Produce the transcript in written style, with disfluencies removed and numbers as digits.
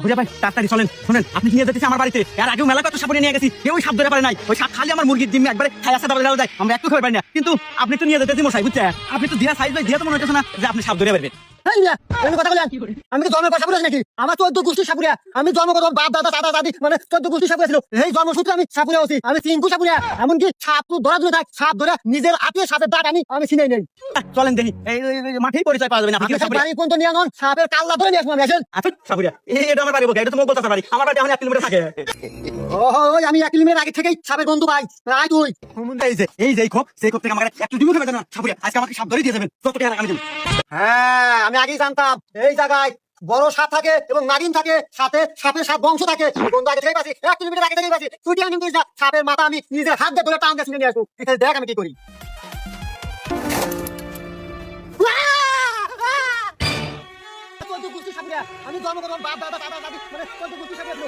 বুঝা ভাই তাড়াতাড়ি চলেন। শুনেন, আপনি নিয়ে যেতেছি আমার বাড়িতে। এর আগেও মেলা কত সাপ নিয়ে গেছি, কেউ সাপ ধরে পারে নাই। ওই সাপ খালি আমার মুরগির ডিম একবারে খাই আসা দাও যায়, আমরা একটু খেতে পারি না। কিন্তু আপনি তো নিয়ে যেতেছি মশাই, বুঝছেন? আপনি তো দিয়া সাইজ ভাই দিয়া তো মনে হচ্ছে না যে আপনি সাপ ধরে পারবেন। কথা বলেন, আমি কি জন্মের কথা বলেছি নাকি? আমার 14 গোষ্ঠী সাপুরিয়া। আমি জন্মগত বাপ দাদা দাদা দাদি মানে 14 গোষ্ঠী সাপুরিয়া ছিল। এই জন্মসূত্রে আমি সাপুরিয়া হচ্ছি। আমি চিঙ্কু সাপুরিয়া। এমনকি সাপ তো ধরা দূরে থাক, সাপ ধরে নিজের আত্মীয় সাপের দাঁত আমি চিনাই নেই। চলেন দেখি, এই মাঠেই পরিচয় পাওয়া যাবে না। আপনি সাপুরিয়া বাড়ি কোন নিয়ে নন, সাপের কাল্লা ধরে নিয়ে আসবো আমি। আসেন। আচ্ছা সাপুরিয়া, এটা আমার বাড়ি বলতে, এটা তো মঙ্গল চাচার বাড়ি। আমার বাড়ি এখন 1 কিলোমিটার থাকে। ওই আমি 1 কিলোমিটার আগে থেকেই সাপের বন্ধু ভাই। আয় তুই। এই খোপ, সেই খোপ থেকে আমাকে একটু ডিমও খেতে না সাপুরিয়া। আজকে আমাকে সাপ ধরে দিয়ে যাবেন, যত টাকা আমি দেব। হ্যাঁ, আমি আগেই জানতাম এই জায়গায় বড় সাপ থাকে এবং নাগিন থাকে, সাথে সাপের সাপ বংশ থাকে। বন্ধু আগে থেকেই পাচ্ছি, 1 কিলোমিটার আগে থেকেই পাচ্ছি। তুই টিয়া নিয়ে যা, সাপের মাথা আমি নিজের হাত দিয়ে ধরে টান দিয়ে নিয়ে আসবো। দেখ আমি কি করি। আমি জন্মগত বাপ দাদা দাদা দাদি মানে 14 গোষ্ঠী সাপুরিয়া ছিল।